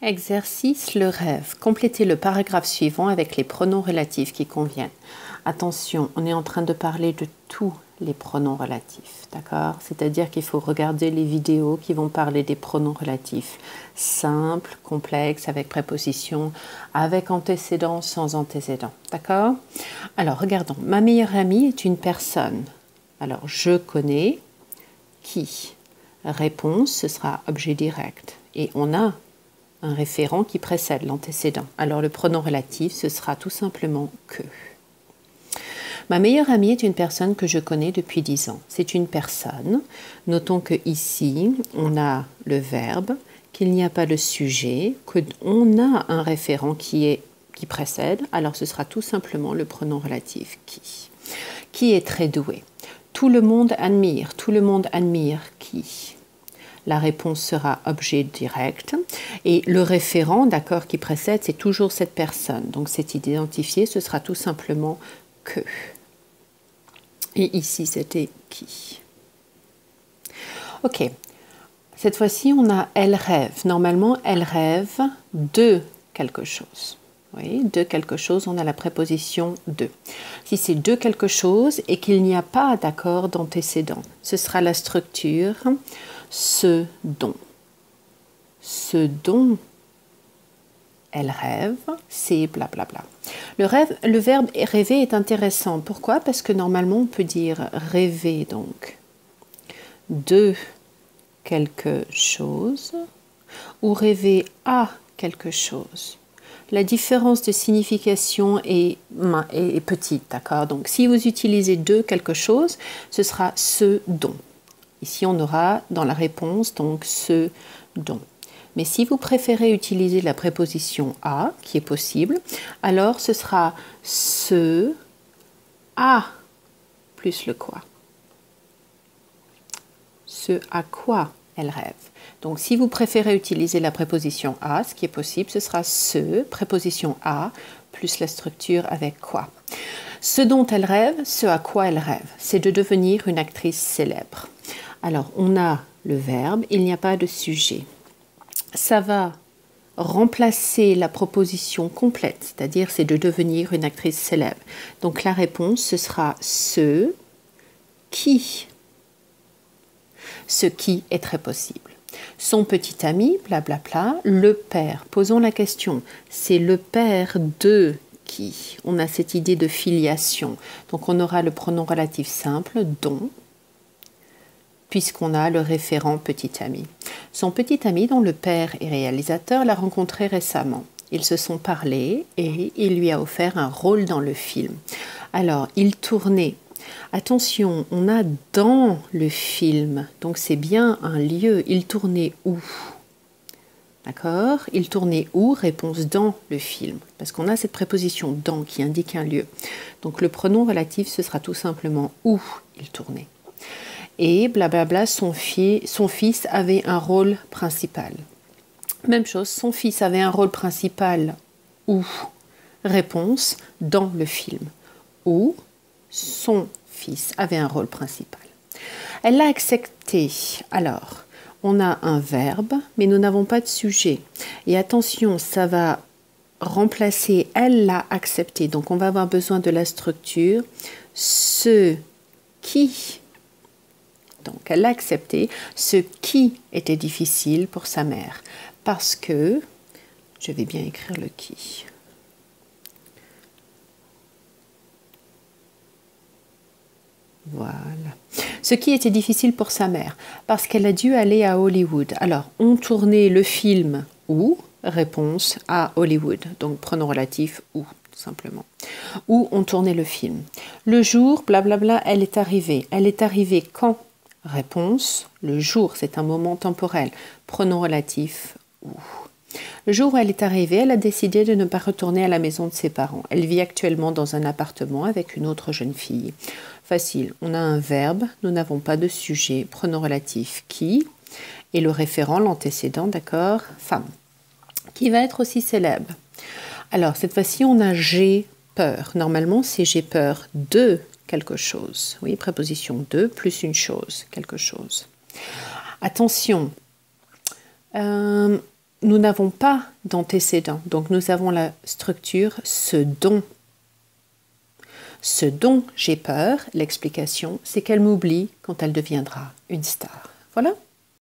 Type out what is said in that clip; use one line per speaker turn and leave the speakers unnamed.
Exercice le rêve. Complétez le paragraphe suivant avec les pronoms relatifs qui conviennent. Attention, on est en train de parler de tous les pronoms relatifs, d'accord? C'est-à-dire qu'il faut regarder les vidéos qui vont parler des pronoms relatifs. Simples, complexes, avec préposition, avec antécédent, sans antécédent, d'accord? Alors, regardons. Ma meilleure amie est une personne. Alors, je connais qui? Réponse, ce sera objet direct. Et on a un référent qui précède l'antécédent. Alors le pronom relatif, ce sera tout simplement que. Ma meilleure amie est une personne que je connais depuis 10 ans. C'est une personne. Notons que ici, on a le verbe, qu'il n'y a pas de sujet, qu'on a un référent qui précède. Alors ce sera tout simplement le pronom relatif qui. Qui est très doué? Tout le monde admire. Tout le monde admire qui? La réponse sera objet direct. Et le référent, d'accord, qui précède, c'est toujours cette personne. Donc, c'est identifié, ce sera tout simplement que. Et ici, c'était qui. Ok. Cette fois-ci, on a elle rêve. Normalement, elle rêve de quelque chose. Oui, de quelque chose, on a la préposition de. Si c'est de quelque chose et qu'il n'y a pas d'accord d'antécédent, ce sera la structure ce dont. Ce dont elle rêve, c'est blablabla. Le verbe rêver est intéressant. Pourquoi? Parce que normalement, on peut dire rêver donc de quelque chose ou rêver à quelque chose. La différence de signification est petite, d'accord? Donc, si vous utilisez de quelque chose, ce sera ce dont. Ici, on aura dans la réponse donc ce dont. Mais si vous préférez utiliser la préposition à, qui est possible, alors ce sera ce à plus le quoi. Ce à quoi elle rêve. Donc, si vous préférez utiliser la préposition à, ce qui est possible, ce sera ce, préposition à, plus la structure avec quoi. Ce dont elle rêve, ce à quoi elle rêve, c'est de devenir une actrice célèbre. Alors, on a le verbe, il n'y a pas de sujet. Ça va remplacer la proposition complète, c'est-à-dire c'est de devenir une actrice célèbre. Donc, la réponse, ce sera ce qui. Ce qui est très possible. Son petit ami, blablabla, le père. Posons la question, c'est le père de qui? On a cette idée de filiation. Donc, on aura le pronom relatif simple, dont, puisqu'on a le référent petit ami. Son petit ami, dont le père est réalisateur, l'a rencontré récemment. Ils se sont parlé et il lui a offert un rôle dans le film. Alors, il tournait. Attention, on a dans le film, donc c'est bien un lieu. Il tournait où? D'accord? Il tournait où? Réponse dans le film. Parce qu'on a cette préposition dans qui indique un lieu. Donc le pronom relatif, ce sera tout simplement où il tournait. Et blablabla, son fils avait un rôle principal. Même chose, son fils avait un rôle principal où? Réponse dans le film. Où son fils avait un rôle principal. Elle l'a accepté. Alors, on a un verbe, mais nous n'avons pas de sujet. Et attention, ça va remplacer elle l'a accepté. Donc, on va avoir besoin de la structure ce qui. Donc, elle l'a accepté. Ce qui était difficile pour sa mère. Parce que, je vais bien écrire le qui. Voilà. Ce qui était difficile pour sa mère, parce qu'elle a dû aller à Hollywood. Alors, on tournait le film où? Réponse à Hollywood. Donc, pronom relatif où, tout simplement. Où on tournait le film. Le jour, blablabla, elle est arrivée. Elle est arrivée quand? Réponse, le jour, c'est un moment temporel. Pronom relatif où. Le jour où elle est arrivée, elle a décidé de ne pas retourner à la maison de ses parents. Elle vit actuellement dans un appartement avec une autre jeune fille. Facile, on a un verbe, nous n'avons pas de sujet, pronom relatif qui, et le référent, l'antécédent, d'accord, femme, qui va être aussi célèbre. Alors, cette fois-ci, on a j'ai peur. Normalement, c'est j'ai peur de quelque chose. Oui, préposition de plus une chose, quelque chose. Attention, nous n'avons pas d'antécédent. Donc nous avons la structure ce dont. Ce dont j'ai peur, l'explication, c'est qu'elle m'oublie quand elle deviendra une star. Voilà.